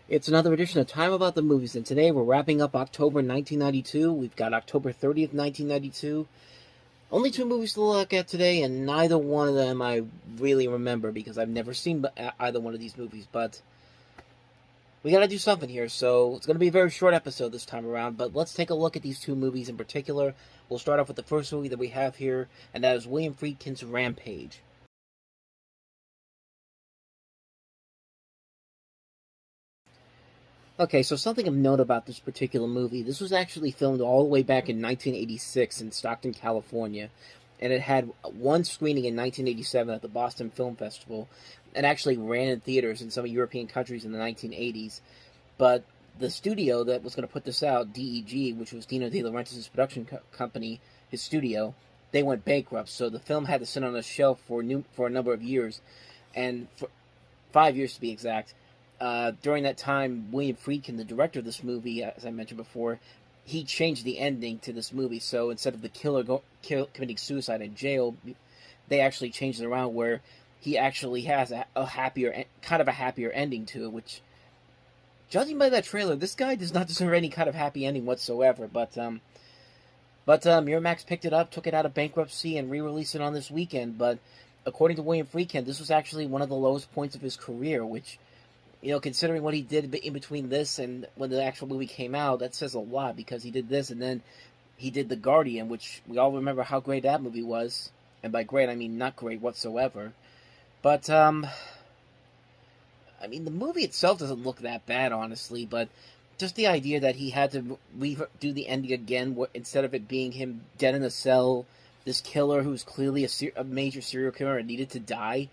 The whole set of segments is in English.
It's another edition of Time About the Movies, and today we're wrapping up October 1992. We've got October 30th, 1992. Only two movies to look at today, and neither one of them I really remember because I've never seen either one of these movies, but we gotta do something here, so it's gonna be a very short episode this time around, but let's take a look at these two movies in particular. We'll start off with the first movie that we have here, and that is William Friedkin's Rampage. Okay, so something of note about this particular movie, this was actually filmed all the way back in 1986 in Stockton, California, and it had one screening in 1987 at the Boston Film Festival, and actually ran in theaters in some European countries in the 1980s. But the studio that was going to put this out, DEG, which was Dino De Laurentiis' production company, his studio, they went bankrupt, so the film had to sit on a shelf for a number of years, and for 5 years to be exact. During that time, William Friedkin, the director of this movie, as I mentioned before, he changed the ending to this movie. So instead of the killer committing suicide in jail, they actually changed it around where he actually has a happier, kind of a happier ending to it. Which, judging by that trailer, this guy does not deserve any kind of happy ending whatsoever. But Miramax picked it up, took it out of bankruptcy, and re-released it on this weekend. But according to William Friedkin, this was actually one of the lowest points of his career, which, considering what he did in between this and when the actual movie came out, that says a lot, because he did this and then he did The Guardian, which we all remember how great that movie was. And by great, I mean not great whatsoever. But, the movie itself doesn't look that bad, honestly, but just the idea that he had to redo the ending again, instead of it being him dead in a cell, this killer who's clearly a major serial killer and needed to die,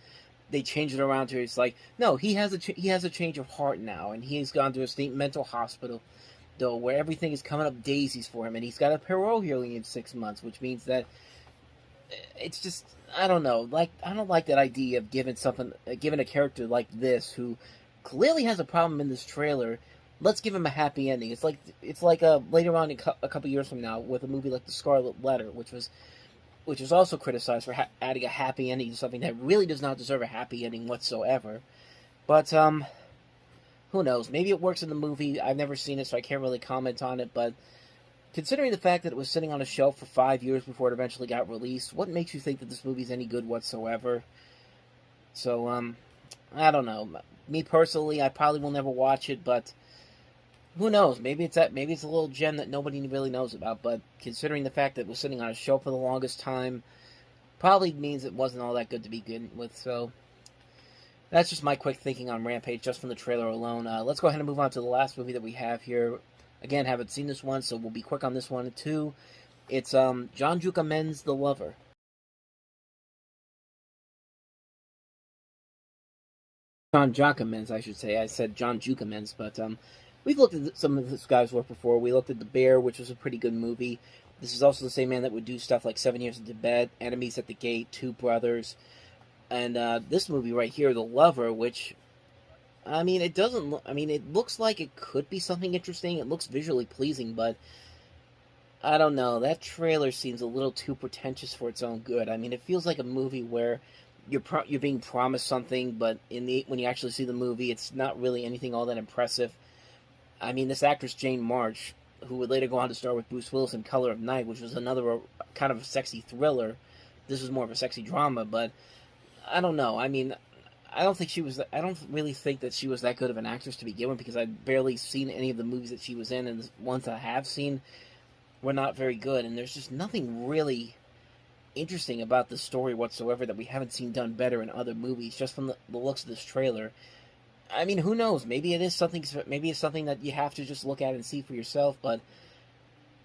they changed it around to it's like, no, he has a change of heart now, and he's gone to a state mental hospital, though, where everything is coming up daisies for him, and he's got a parole hearing in 6 months, which means that it's just, I don't know, I don't like that idea of giving a character like this who clearly has a problem in this trailer. Let's give him a happy ending. It's like later on a couple years from now with a movie like The Scarlet Letter, which was also criticized for adding a happy ending to something that really does not deserve a happy ending whatsoever. But, who knows? Maybe it works in the movie. I've never seen it, so I can't really comment on it. But considering the fact that it was sitting on a shelf for 5 years before it eventually got released, what makes you think that this movie's any good whatsoever? So, I don't know. Me personally, I probably will never watch it, but who knows? Maybe it's a little gem that nobody really knows about. But considering the fact that it was sitting on a shelf for the longest time, probably means it wasn't all that good to begin with. So that's just my quick thinking on Rampage, just from the trailer alone. Let's go ahead and move on to the last movie that we have here. Again, haven't seen this one, so we'll be quick on this one too. It's John Jucamen's The Lover. John Jacomens, I should say. I said John Jucamens, but we've looked at some of this guy's work before. We looked at The Bear, which was a pretty good movie. This is also the same man that would do stuff like 7 Years in Tibet, Enemies at the Gate, Two Brothers, and this movie right here, The Lover, which, it doesn't look, it looks like it could be something interesting. It looks visually pleasing, but I don't know. That trailer seems a little too pretentious for its own good. It feels like a movie where you're being promised something, but when you actually see the movie, it's not really anything all that impressive. This actress Jane March, who would later go on to star with Bruce Willis in Color of Night, which was another kind of a sexy thriller. This was more of a sexy drama, but I don't know. I don't really think that she was that good of an actress to begin with, because I've barely seen any of the movies that she was in, and the ones I have seen were not very good, and there's just nothing really interesting about the story whatsoever that we haven't seen done better in other movies, just from the looks of this trailer. Who knows? Maybe it's something that you have to just look at and see for yourself, but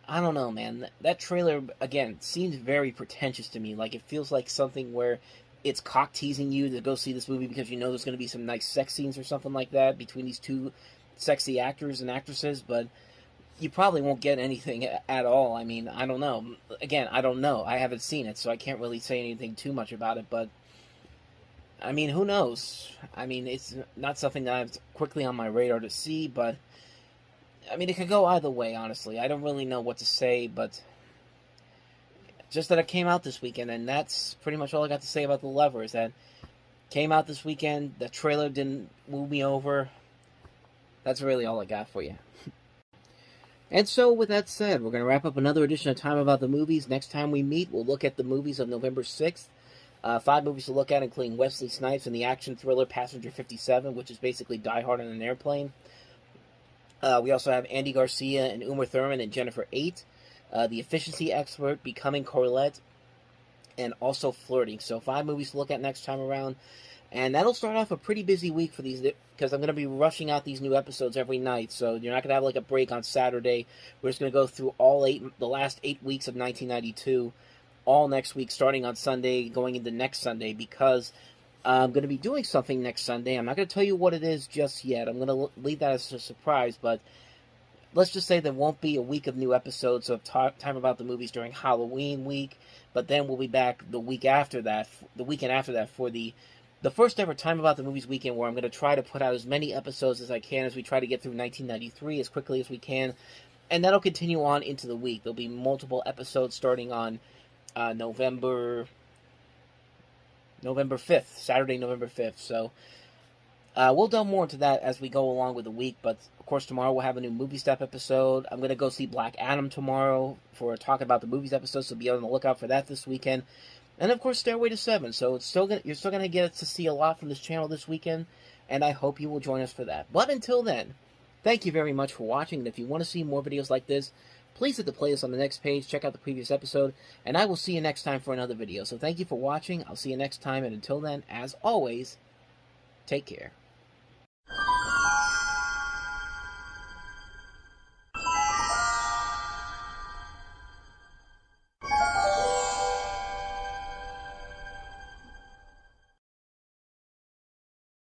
I don't know, man. That trailer, again, seems very pretentious to me. Like, it feels like something where it's cock-teasing you to go see this movie because you know there's going to be some nice sex scenes or something like that between these two sexy actors and actresses, but you probably won't get anything at all. I don't know. Again, I don't know. I haven't seen it, so I can't really say anything too much about it, but who knows? It's not something that I've quickly on my radar to see, but it could go either way, honestly. I don't really know what to say, but just that it came out this weekend, and that's pretty much all I got to say about The Lover, is that it came out this weekend. The trailer didn't woo me over. That's really all I got for you. And so, with that said, we're going to wrap up another edition of Time About the Movies. Next time we meet, we'll look at the movies of November 6th. 5 movies to look at, including Wesley Snipes and the action thriller Passenger 57, which is basically Die Hard on an airplane. We also have Andy Garcia and Uma Thurman and Jennifer 8. The Efficiency Expert, Becoming Corlett, and also Flirting. So 5 movies to look at next time around. And that'll start off a pretty busy week for these, because I'm going to be rushing out these new episodes every night. So you're not going to have like a break on Saturday. We're just going to go through the last 8 weeks of 1992, all next week, starting on Sunday, going into next Sunday, because I'm going to be doing something next Sunday. I'm not going to tell you what it is just yet. I'm going to leave that as a surprise, but let's just say there won't be a week of new episodes of Time About the Movies during Halloween week, but then we'll be back the weekend after that for the first ever Time About the Movies weekend, where I'm going to try to put out as many episodes as I can as we try to get through 1993 as quickly as we can, and that'll continue on into the week. There'll be multiple episodes starting on November 5th, Saturday, November 5th, so we'll delve more into that as we go along with the week, but of course tomorrow we'll have a new Movie Step episode. I'm going to go see Black Adam tomorrow for a Talk About the Movies episode, so be on the lookout for that this weekend. And of course, Stairway to 7. So you're still going to get to see a lot from this channel this weekend, and I hope you will join us for that. But until then, thank you very much for watching, and if you want to see more videos like this, please hit the playlist on the next page, check out the previous episode, and I will see you next time for another video. So thank you for watching, I'll see you next time, and until then, as always, take care.